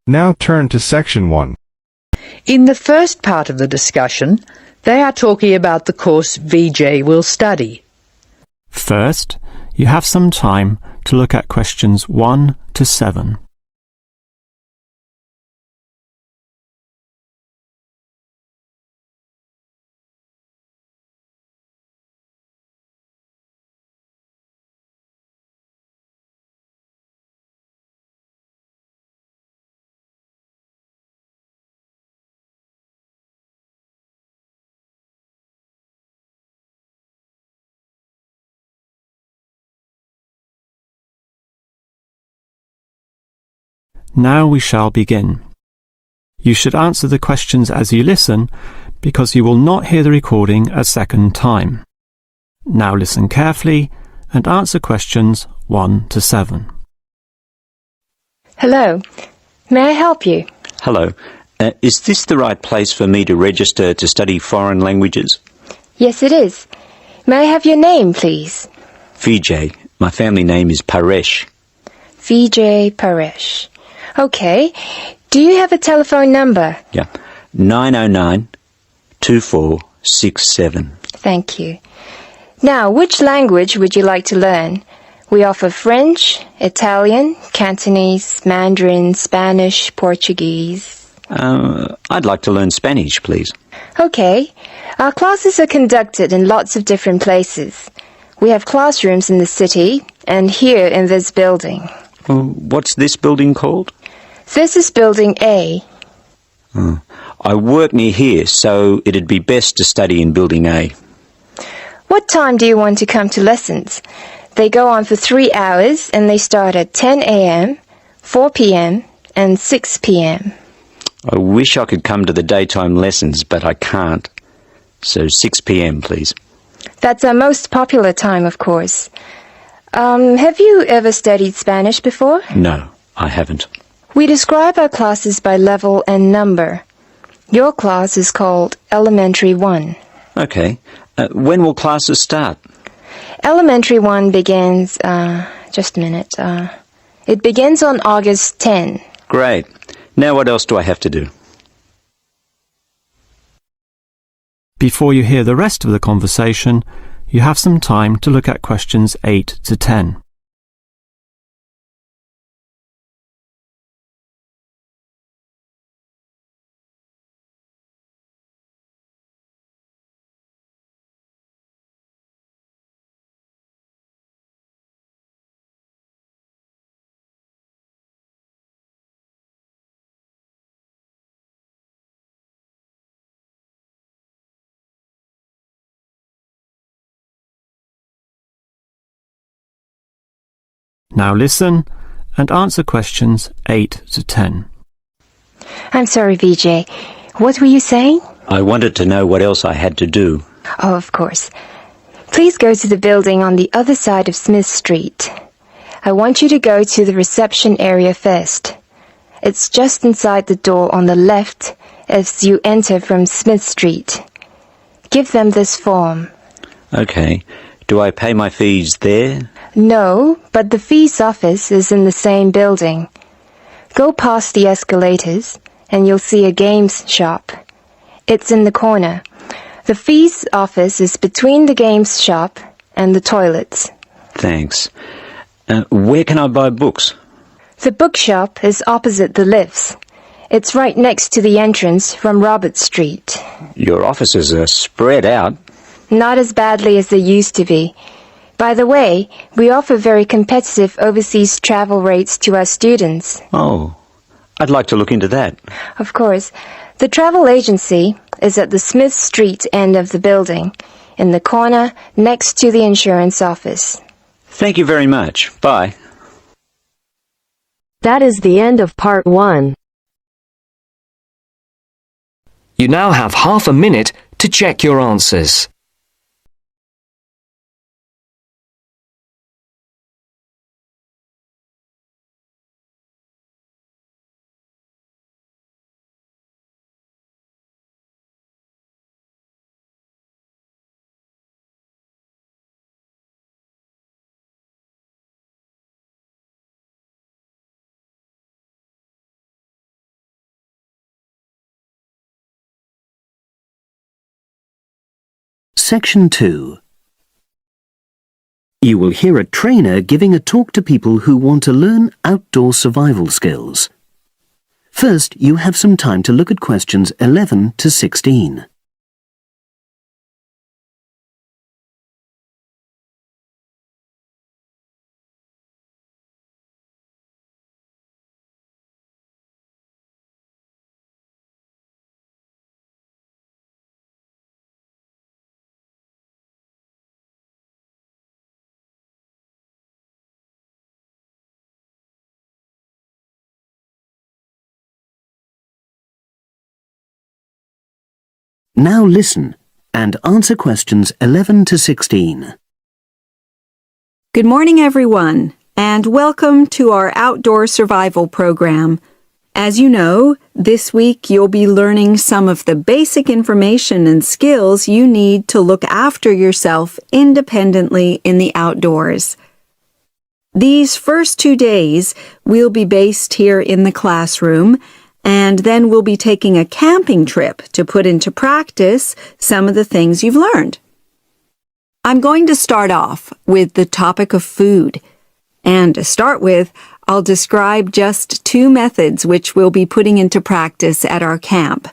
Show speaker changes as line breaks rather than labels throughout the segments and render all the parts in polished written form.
Now turn to Section 1.
In the first part of the discussion, they are talking about the course VJ will study.
First, you have some time to look at questions 1 to 7. Now we shall begin. You should answer the questions as you listen, because you will not hear the recording a second time. Now listen carefully and answer questions 1 to 7.
Hello. May I help you?
Hello. Is this the right place for me to register to study foreign languages?
Yes, it is. May I have your name, please?
Vijay. My family name is Paresh.
Vijay Paresh. Okay. Do you have a telephone number?
Yeah. 909-2467.
Thank you. Now, which language would you like to learn? We offer French, Italian, Cantonese, Mandarin, Spanish, Portuguese.
I'd like to learn Spanish, please.
Okay. Our classes are conducted in lots of different places. We have classrooms in the city and here in this building.
What's this building called?
This is Building A.
I work near here, so it'd be best to study in Building A.
What time do you want to come to lessons? They go on for 3 hours and they start at 10 a.m., 4 p.m. and 6 p.m.
I wish I could come to the daytime lessons, but I can't. So 6 p.m, please.
That's our most popular time, of course. Have you ever studied Spanish before?
No, I haven't.
We describe our classes by level and number. Your class is called Elementary 1.
Okay. When will classes start?
Elementary 1 begins, just a minute, it begins on August 10.
Great. Now what else do I have to do?
Before you hear the rest of the conversation, you have some time to look at questions 8 to 10. Now listen and answer questions 8 to 10.
I'm sorry, Vijay. What were you saying?
I wanted to know what else I had to do.
Oh, of course. Please go to the building on the other side of Smith Street. I want you to go to the reception area first. It's just inside the door on the left as you enter from Smith Street. Give them this form.
Okay. Do I pay my fees there?
No, but the fees office is in the same building. Go past the escalators and you'll see a games shop. It's in the corner. The fees office is between the games shop and the toilets.
Thanks. Where can I buy books?
The bookshop is opposite the lifts. It's right next to the entrance from Robert Street.
Your offices are spread out.
Not as badly as they used to be. By the way, we offer very competitive overseas travel rates to our students.
Oh, I'd like to look into that.
Of course. The travel agency is at the Smith Street end of the building, in the corner next to the insurance office.
Thank you very much. Bye.
That is the end of part 1.
You now have half a minute to check your answers.
Section 2. You will hear a trainer giving a talk to people who want to learn outdoor survival skills. First, you have some time to look at questions 11 to 16. Now listen and answer questions 11 to 16.
Good morning, everyone, and welcome to our outdoor survival program. As you know, this week you'll be learning some of the basic information and skills you need to look after yourself independently in the outdoors. These first 2 days will be based here in the classroom, and then we'll be taking a camping trip to put into practice some of the things you've learned. I'm going to start off with the topic of food. And to start with, I'll describe just 2 methods which we'll be putting into practice at our camp,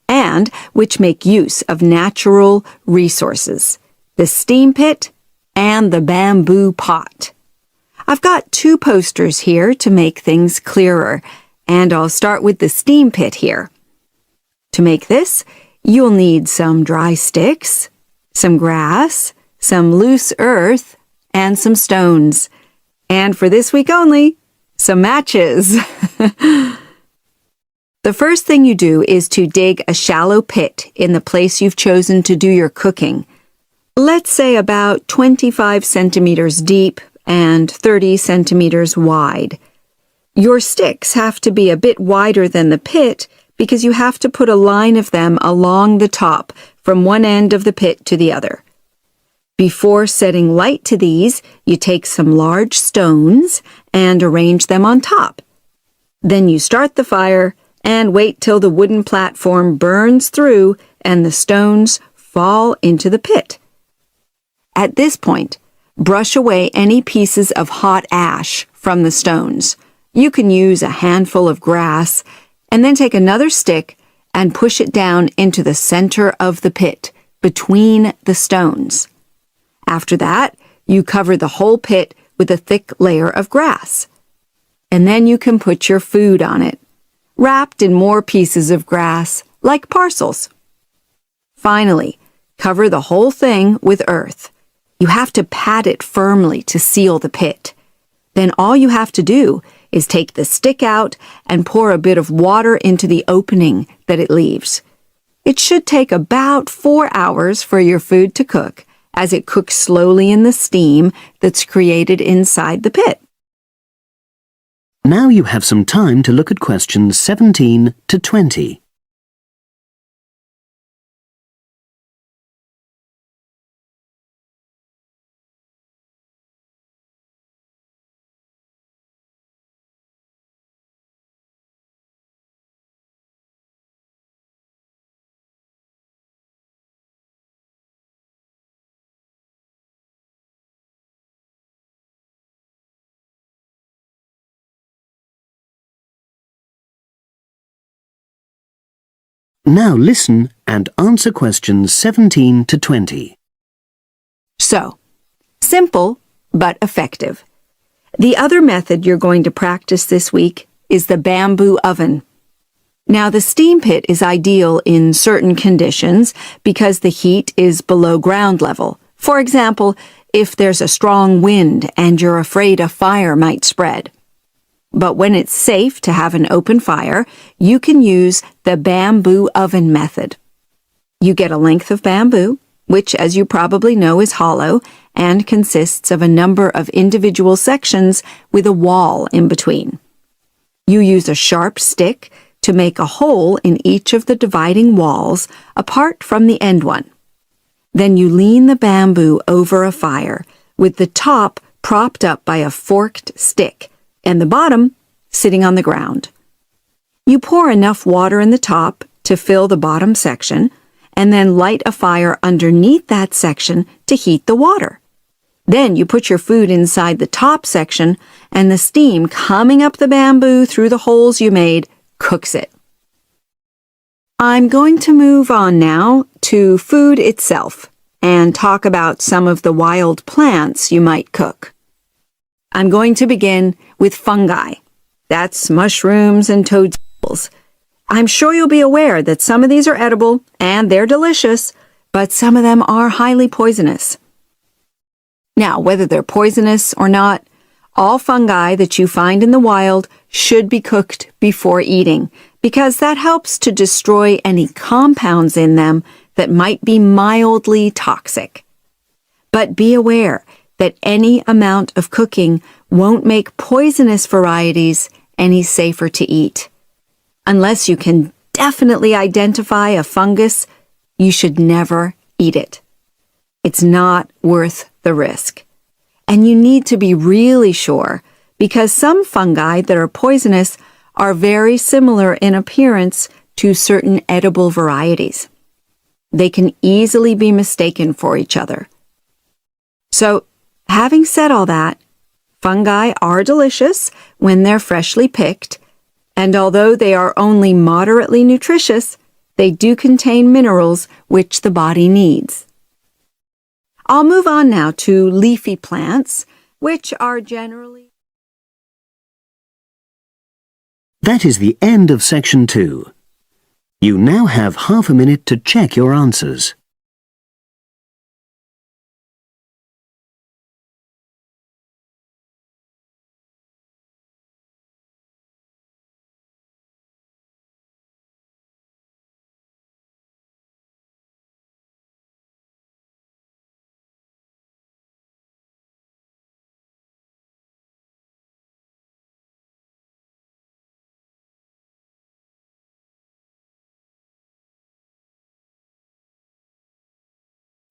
and which make use of natural resources, the steam pit and the bamboo pot. I've got 2 posters here to make things clearer, and I'll start with the steam pit here. To make this, you'll need some dry sticks, some grass, some loose earth, and some stones. And for this week only, some matches. The first thing you do is to dig a shallow pit in the place you've chosen to do your cooking. Let's say about 25 centimeters deep and 30 centimeters wide. Your sticks have to be a bit wider than the pit because you have to put a line of them along the top from one end of the pit to the other. Before setting light to these, you take some large stones and arrange them on top. Then you start the fire and wait till the wooden platform burns through and the stones fall into the pit. At this point, brush away any pieces of hot ash from the stones. You can use a handful of grass and then take another stick and push it down into the center of the pit, between the stones. After that, you cover the whole pit with a thick layer of grass. And then you can put your food on it, wrapped in more pieces of grass, like parcels. Finally, cover the whole thing with earth. You have to pat it firmly to seal the pit. Then all you have to do is take the stick out and pour a bit of water into the opening that it leaves. It should take about 4 hours for your food to cook, as it cooks slowly in the steam that's created inside the pit.
Now you have some time to look at questions 17 to 20. Now listen and answer questions 17 to 20.
So, simple but effective. The other method you're going to practice this week is the bamboo oven. Now, the steam pit is ideal in certain conditions because the heat is below ground level. For example, if there's a strong wind and you're afraid a fire might spread. But when it's safe to have an open fire, you can use the bamboo oven method. You get a length of bamboo, which, as you probably know, is hollow and consists of a number of individual sections with a wall in between. You use a sharp stick to make a hole in each of the dividing walls apart from the end one. Then you lean the bamboo over a fire, with the top propped up by a forked stick, and the bottom sitting on the ground. You pour enough water in the top to fill the bottom section, and then light a fire underneath that section to heat the water. Then you put your food inside the top section, and the steam coming up the bamboo through the holes you made cooks it. I'm going to move on now to food itself and talk about some of the wild plants you might cook. I'm going to begin with fungi. That's mushrooms and toadstools. I'm sure you'll be aware that some of these are edible and they're delicious, but some of them are highly poisonous. Now, whether they're poisonous or not, all fungi that you find in the wild should be cooked before eating, because that helps to destroy any compounds in them that might be mildly toxic. But be aware that any amount of cooking won't make poisonous varieties any safer to eat. Unless you can definitely identify a fungus, you should never eat it. It's not worth the risk. And you need to be really sure, because some fungi that are poisonous are very similar in appearance to certain edible varieties. They can easily be mistaken for each other. So, having said all that, fungi are delicious when they're freshly picked, and although they are only moderately nutritious, they do contain minerals which the body needs. I'll move on now to leafy plants, which are generally...
That is the end of section 2. You now have half a minute to check your answers.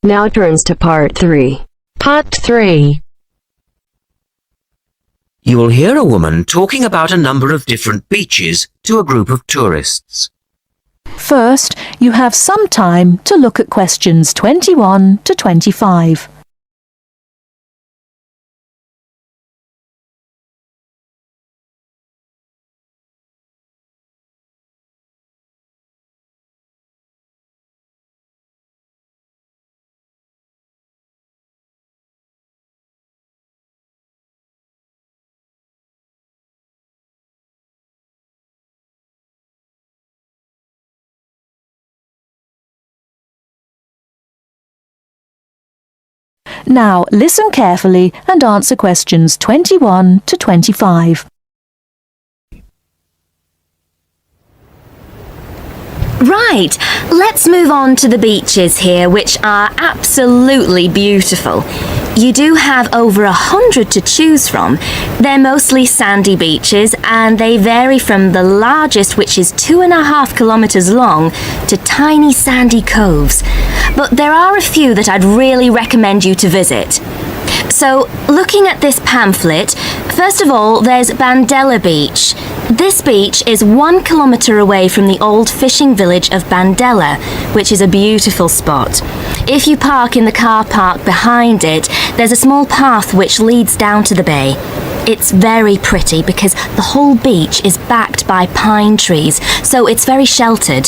Now turns to part 3.
Part 3.
You will hear a woman talking about a number of different beaches to a group of tourists.
First, you have some time to look at questions 21 to 25. Now listen carefully and answer questions 21 to 25.
Right, let's move on to the beaches here, which are absolutely beautiful. You do have over 100 to choose from. They're mostly sandy beaches, and they vary from the largest, which is 2.5 kilometers long, to tiny sandy coves. But there are a few that I'd really recommend you to visit. So, looking at this pamphlet, first of all, there's Bandella Beach. This beach is 1 kilometre away from the old fishing village of Bandella, which is a beautiful spot. If you park in the car park behind it, there's a small path which leads down to the bay. It's very pretty because the whole beach is backed by pine trees, so it's very sheltered.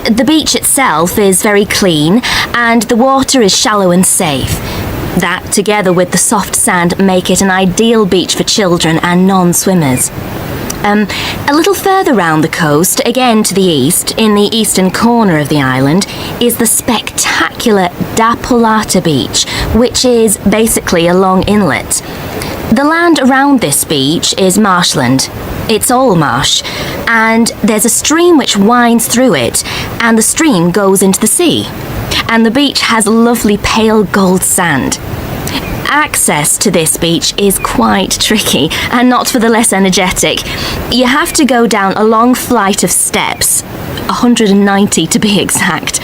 The beach itself is very clean, and the water is shallow and safe. That, together with the soft sand, make it an ideal beach for children and non-swimmers. A little further round the coast, again to the east, in the eastern corner of the island, is the spectacular Da Polata Beach, which is basically a long inlet. The land around this beach is marshland. It's all marsh, and there's a stream which winds through it, and the stream goes into the sea. And the beach has lovely pale gold sand. Access to this beach is quite tricky, and not for the less energetic. You have to go down a long flight of steps, 190 to be exact.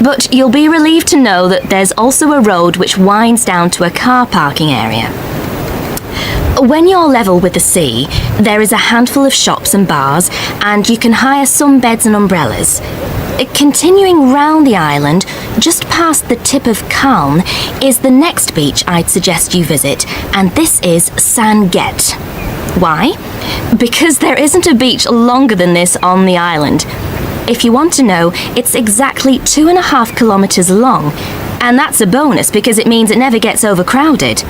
But you'll be relieved to know that there's also a road which winds down to a car parking area. When you're level with the sea, there is a handful of shops and bars, and you can hire some beds and umbrellas. Continuing round the island, just past the tip of Calne, is the next beach I'd suggest you visit, and this is Sanget. Why? Because there isn't a beach longer than this on the island. If you want to know, it's exactly 2.5 kilometres long, and that's a bonus because it means it never gets overcrowded.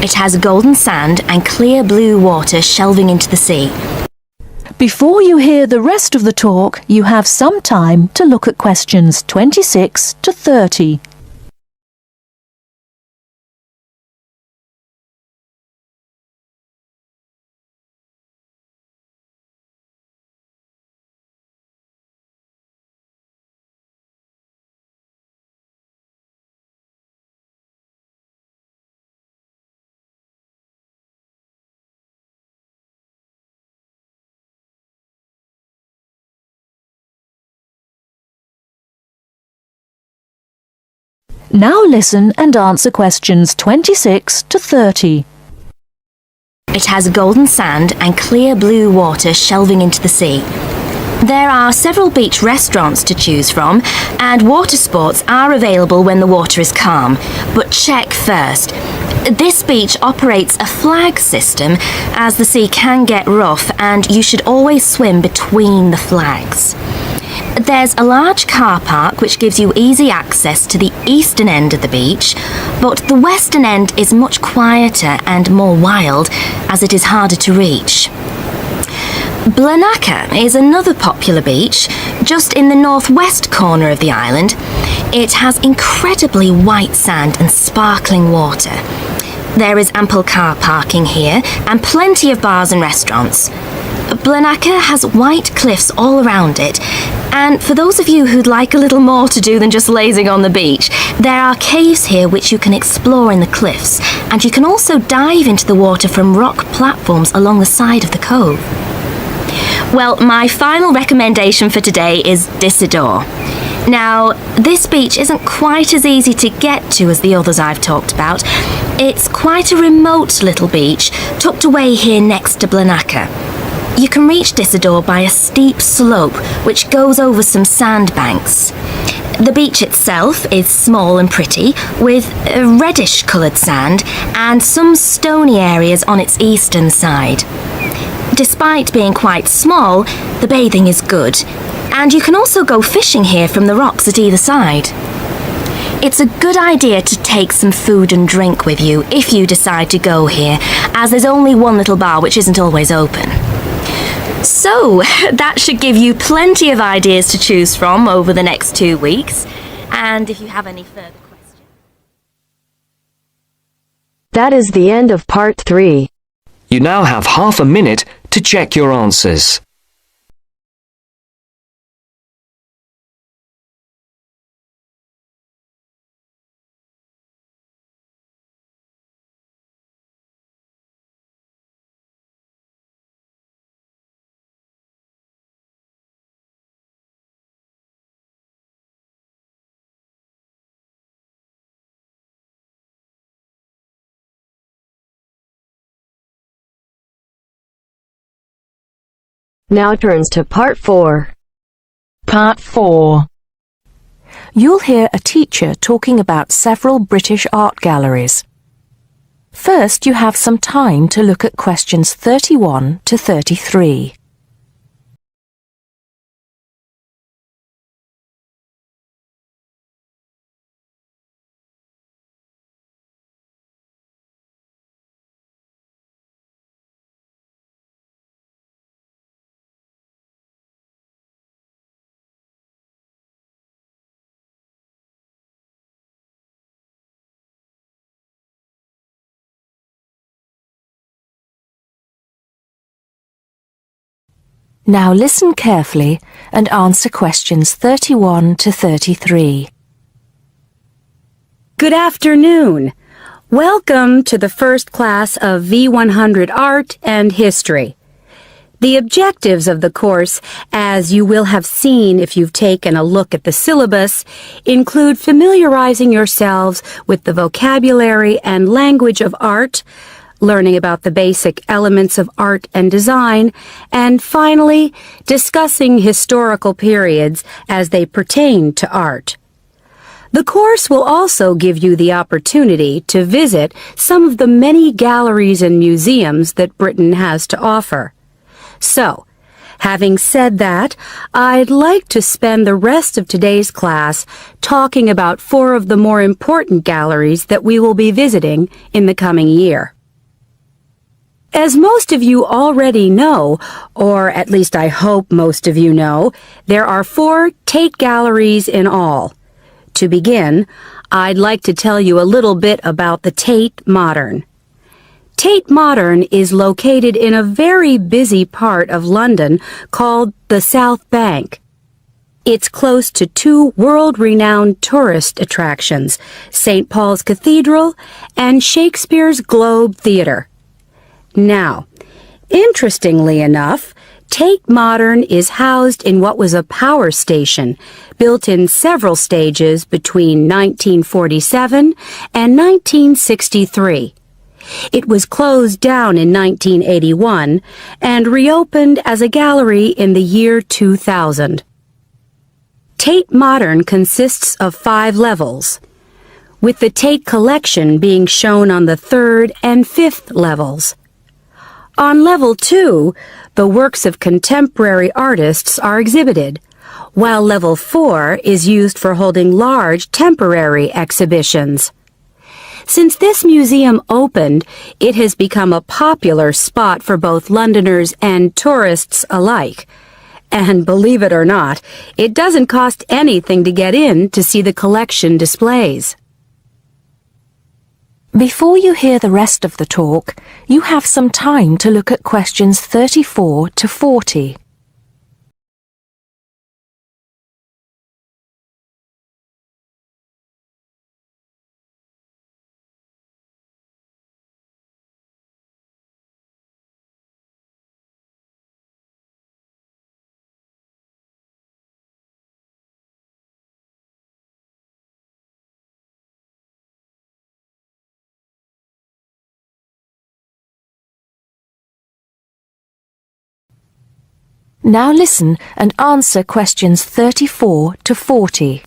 It has golden sand and clear blue water shelving into the sea.
Before you hear the rest of the talk, you have some time to look at questions 26 to 30. Now listen and answer questions 26 to 30.
It has golden sand and clear blue water shelving into the sea. There are several beach restaurants to choose from, and water sports are available when the water is calm. But check first. This beach operates a flag system, as the sea can get rough and you should always swim between the flags. There's a large car park which gives you easy access to the eastern end of the beach, but the western end is much quieter and more wild as it is harder to reach. Blanaka is another popular beach, just in the northwest corner of the island. It has incredibly white sand and sparkling water. There is ample car parking here and plenty of bars and restaurants. Blanaka has white cliffs all around it, and for those of you who'd like a little more to do than just lazing on the beach, there are caves here which you can explore in the cliffs, and you can also dive into the water from rock platforms along the side of the cove. Well, my final recommendation for today is Disador. Now, this beach isn't quite as easy to get to as the others I've talked about. It's quite a remote little beach, tucked away here next to Blanaka. You can reach Disador by a steep slope which goes over some sandbanks. The beach itself is small and pretty, with reddish-coloured sand and some stony areas on its eastern side. Despite being quite small, the bathing is good, and you can also go fishing here from the rocks at either side. It's a good idea to take some food and drink with you if you decide to go here, as there's only one little bar which isn't always open. So, that should give you plenty of ideas to choose from over the next 2 weeks. And if you have any further questions...
That is the end of part 3.
You now have half a minute to check your answers.
Now turns to part 4.
Part 4. You'll hear a teacher talking about several British art galleries. First, you have some time to look at questions 31 to 33. Now listen carefully and answer questions 31 to 33.
Good afternoon. Welcome to the first class of V100 Art and History. The objectives of the course, as you will have seen if you've taken a look at the syllabus, include familiarizing yourselves with the vocabulary and language of art,
learning about the basic elements of art and design, and finally, discussing historical periods as they pertain to art. The course will also give you the opportunity to visit some of the many galleries and museums that Britain has to offer. So, having said that, I'd like to spend the rest of today's class talking about 4 of the more important galleries that we will be visiting in the coming year. As most of you already know, or at least I hope most of you know, there are 4 Tate galleries in all. To begin, I'd like to tell you a little bit about the Tate Modern. Tate Modern is located in a very busy part of London called the South Bank. It's close to 2 world-renowned tourist attractions, St. Paul's Cathedral and Shakespeare's Globe Theatre. Now, interestingly enough, Tate Modern is housed in what was a power station, built in several stages between 1947 and 1963. It was closed down in 1981 and reopened as a gallery in the year 2000. Tate Modern consists of 5 levels, with the Tate collection being shown on the 3rd and 5th levels. On level 2, the works of contemporary artists are exhibited, while level 4 is used for holding large temporary exhibitions. Since this museum opened, it has become a popular spot for both Londoners and tourists alike. And believe it or not, it doesn't cost anything to get in to see the collection displays.
Before you hear the rest of the talk, you have some time to look at questions 34 to 40. Now listen and answer questions 34 to 40.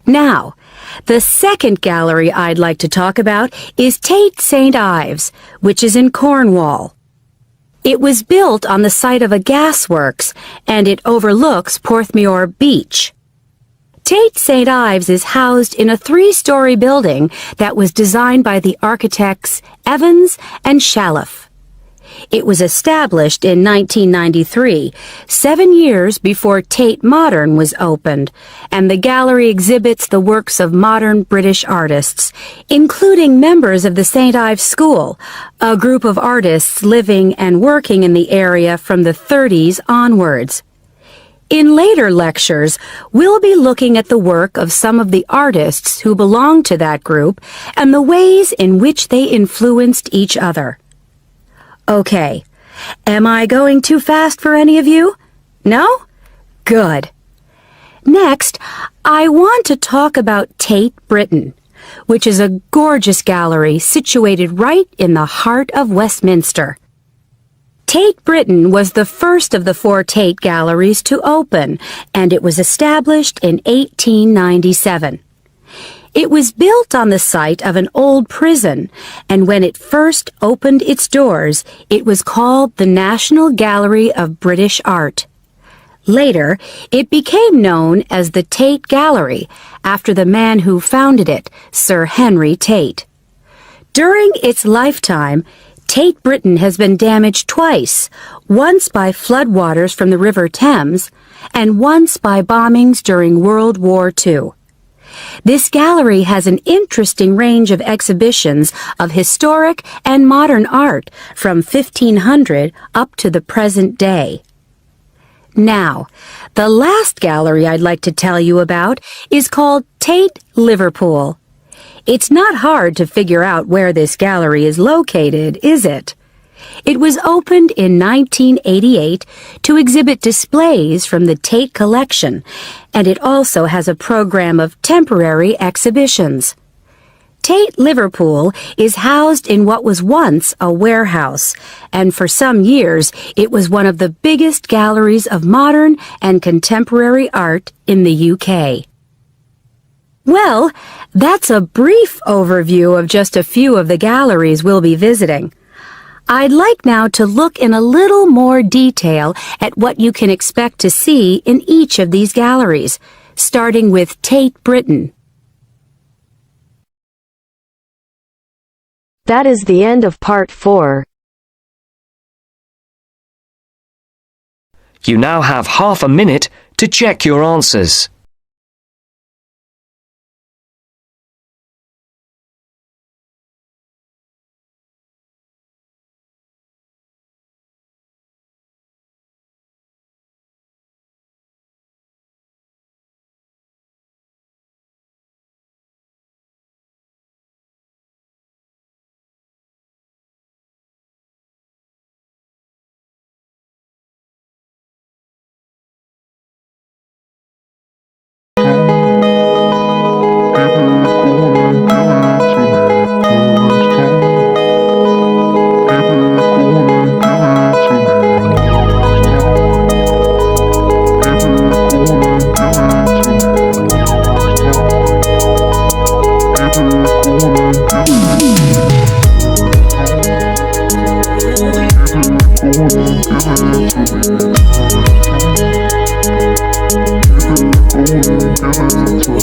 Now, the second gallery I'd like to talk about is Tate St. Ives, which is in Cornwall. It was built on the site of a gasworks, and it overlooks Porthmeor Beach. Tate St. Ives is housed in a 3-story building that was designed by the architects Evans and Shalliff. It was established in 1993, 7 years before Tate Modern was opened, and the gallery exhibits the works of modern British artists, including members of the St. Ives School, a group of artists living and working in the area from the 30s onwards. In later lectures, we'll be looking at the work of some of the artists who belong to that group and the ways in which they influenced each other. Okay, am I going too fast for any of you? No? Good. Next, I want to talk about Tate Britain, which is a gorgeous gallery situated right in the heart of Westminster. Tate Britain was the first of the 4 Tate galleries to open, and it was established in 1897. It was built on the site of an old prison, and when it first opened its doors, it was called the National Gallery of British Art. Later, it became known as the Tate Gallery, after the man who founded it, Sir Henry Tate. During its lifetime, Tate Britain has been damaged twice, once by floodwaters from the River Thames, and once by bombings during World War II. This gallery has an interesting range of exhibitions of historic and modern art from 1500 up to the present day. Now, the last gallery I'd like to tell you about is called Tate Liverpool. It's not hard to figure out where this gallery is located, is it? It was opened in 1988 to exhibit displays from the Tate collection, and it also has a program of temporary exhibitions. Tate Liverpool is housed in what was once a warehouse, and for some years it was one of the biggest galleries of modern and contemporary art in the UK. Well, that's a brief overview of just a few of the galleries we'll be visiting. I'd like now to look in a little more detail at what you can expect to see in each of these galleries, starting with Tate Britain.
That is the end of part 4.
You now have half a minute to check your answers.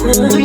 Give it to me.